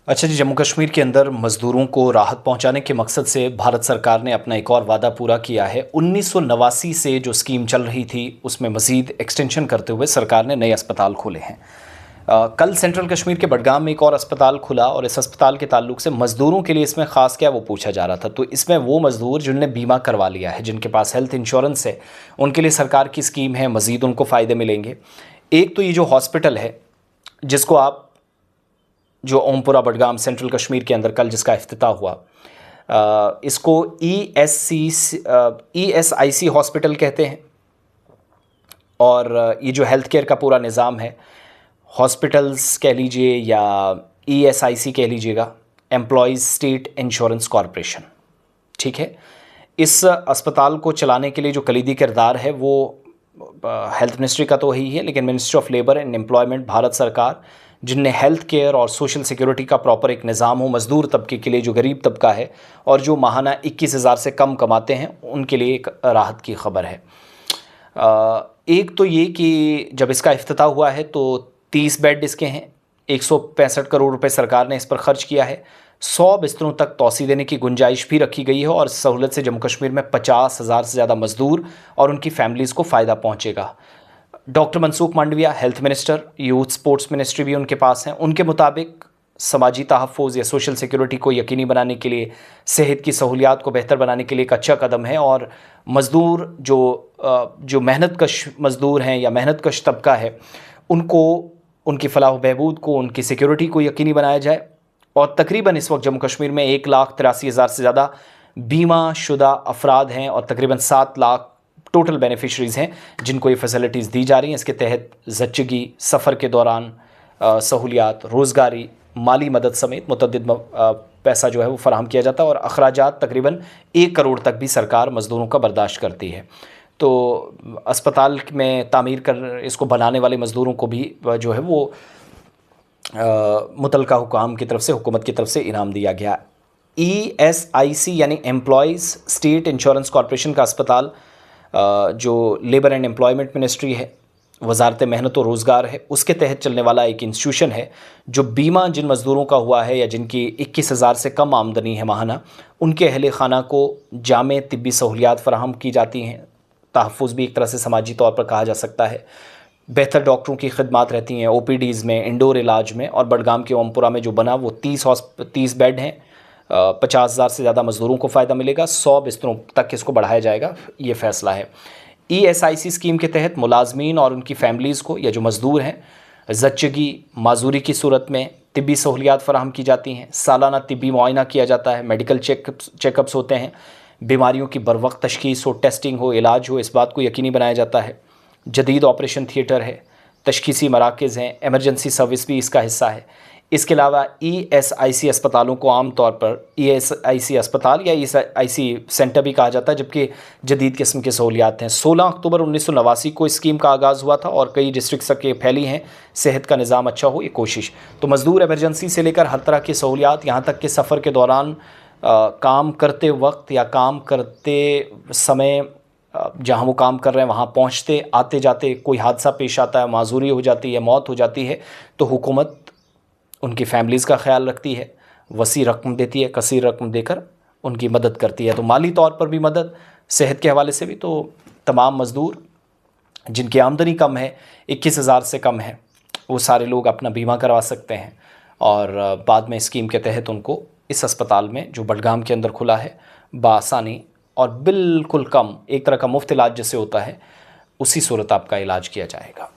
अच्छा जी, जम्मू कश्मीर के अंदर मज़दूरों को राहत पहुंचाने के मकसद से भारत सरकार ने अपना एक और वादा पूरा किया है। 1989 से जो स्कीम चल रही थी उसमें मज़ीद एक्सटेंशन करते हुए सरकार ने नए अस्पताल खोले हैं। कल सेंट्रल कश्मीर के बडगाम में एक और अस्पताल खुला और इस अस्पताल के ताल्लुक से मज़दूरों के लिए इसमें ख़ास क्या वो पूछा जा रहा था। तो इसमें वो मज़दूर जिनने बीमा करवा लिया है, जिनके पास हेल्थ इंश्योरेंस है, उनके लिए सरकार की स्कीम है, मज़ीद उनको फ़ायदे मिलेंगे। एक तो ये जो हॉस्पिटल है जिसको आप जो ओमपुरा बडगाम सेंट्रल कश्मीर के अंदर कल जिसका इफ्तिताह हुआ, इसको ESIC हॉस्पिटल कहते हैं। और ये जो हेल्थ केयर का पूरा निज़ाम है, हॉस्पिटल्स कह लीजिए या ESIC कह लीजिएगा, एम्प्लॉयज़ स्टेट इंश्योरेंस कॉरपोरेशन, ठीक है। इस अस्पताल को चलाने के लिए जो कलीदी किरदार है वो हेल्थ मिनिस्ट्री का तो वही है, लेकिन ministry of labour and employment, Bharat सरकार, जिनने हेल्थ केयर और सोशल सिक्योरिटी का प्रॉपर एक निज़ाम हो मज़दूर तबके के लिए, जो गरीब तबका है और जो माहाना 21,000 से कम कमाते हैं, उनके लिए एक राहत की खबर है। एक तो ये कि जब इसका इफ्तिताह हुआ है तो 30 बेड इसके हैं, 165 करोड़ रुपए सरकार ने इस पर खर्च किया है। 100 बिस्तरों तक तोसी देने की गुंजाइश भी रखी गई है और इस सहूलत से जम्मू कश्मीर में 50,000 से ज़्यादा मज़दूर और उनकी फैमिलीज़ को फ़ायदा पहुँचेगा। Doctor Mansukh Mandaviya health minister, youth sports ministry भी उनके पास हैं। उनके मुताबिक समाजी तहफ़्फ़ुज़ या सोशल सिक्योरिटी को यकीनी बनाने के लिए, सेहत की सहूलियात को बेहतर बनाने के लिए एक अच्छा कदम है। और मज़दूर जो मेहनतकश मज़दूर हैं या मेहनतकश तबका है, उनको उनकी फ़लाह बहबूद को, उनकी सिक्योरिटी को यकीनी बनाया जाए। और तकरीबन इस वक्त जम्मू कश्मीर में 1,83,000 से ज़्यादा बीमा शुदा अफराद हैं और तकरीबन 7 लाख टोटल बेनिफिशरीज़ हैं जिनको ये फैसिलिटीज़ दी जा रही हैं। इसके तहत ज़च्चगी, सफ़र के दौरान सहूलियात, रोज़गारी, माली मदद समेत मुतअद्दिद पैसा जो है वो फ़राहम किया जाता है और अखराजात तकरीबन 1 करोड़ तक भी सरकार मज़दूरों का बर्दाश्त करती है। तो अस्पताल में तामीर कर इसको बनाने वाले मज़दूरों को भी जो है वो मुतलका हुकाम की तरफ से, हुकूमत की तरफ से इनाम दिया गया। ESIC यानी एम्प्लॉयज़ स्टेट इंश्योरेंस कॉरपोरेशन का अस्पताल, जो लेबर एंड एम्प्लॉयमेंट मिनिस्ट्री है, वजारत मेहनत और रोज़गार है, उसके तहत चलने वाला एक इंस्टीट्यूशन है जो बीमा जिन मज़दूरों का हुआ है या जिनकी 21,000 से कम आमदनी है माहाना, उनके अहले खाना को जामे तिब्बी सहूलियात फ़राहम की जाती हैं। तहफ़्फ़ुज़ भी एक तरह से समाजी तौर पर कहा जा सकता है। बेहतर डॉक्टरों की खिदमात रहती हैं OPDs में, इंडोर इलाज में। और बडगाम के ओमपुरा में जो बना वो 30 बेड हैं, 50,000 से ज़्यादा मज़दूरों को फ़ायदा मिलेगा, 100 बिस्तरों तक इसको बढ़ाया जाएगा, ये फ़ैसला है। ESIC स्कीम के तहत मुलाजमीन और उनकी फैमिलीज़ को या जो मज़दूर हैं, ज़च्चगी, माजूरी की सूरत में तिब्बी सहूलियात फ़राहम की जाती हैं। सालाना तिब्बी मुआयना किया जाता है, मेडिकल चेकअप्स होते हैं, बीमारियों की बरवक्त तशख़ीस हो, टेस्टिंग हो, इलाज हो, इस बात को यकीनी बनाया जाता है। जदीद ऑपरेशन थिएटर है, तशख़ीसी मराकज़ हैं, एमरजेंसी सर्विस भी इसका हिस्सा है। इसके अलावा ESIC अस्पतालों को आम तौर पर ESIC अस्पताल या ESIC सेंटर भी कहा जाता है, जबकि जदीद किस्म की सहूलियात हैं। 16 अक्टूबर 1989 को इस स्कीम का आगाज़ हुआ था और कई डिस्ट्रिक्ट तक ये फैली हैं। सेहत का निज़ाम अच्छा हो, ये कोशिश। तो मज़दूर एमरजेंसी से लेकर हर तरह की सहूलियात, यहाँ तक कि सफ़र के दौरान काम करते वक्त या काम करते समय जहाँ वो काम कर रहे हैं वहाँ पहुँचते आते जाते कोई हादसा पेश आता है, माजूरी हो जाती है, मौत हो जाती है, तो हुकूमत उनकी फैमिलीज़ का ख्याल रखती है, वसी रकम देती है, कसीर रकम देकर उनकी मदद करती है। तो माली तौर पर भी मदद, सेहत के हवाले से भी। तो तमाम मज़दूर जिनकी आमदनी कम है, 21,000 से कम है, वो सारे लोग अपना बीमा करवा सकते हैं और बाद में स्कीम के तहत उनको इस अस्पताल में जो बडगाम के अंदर खुला है बआसानी और बिल्कुल कम, एक तरह का मुफ्त इलाज जैसे होता है, उसी सूरत आपका इलाज किया जाएगा।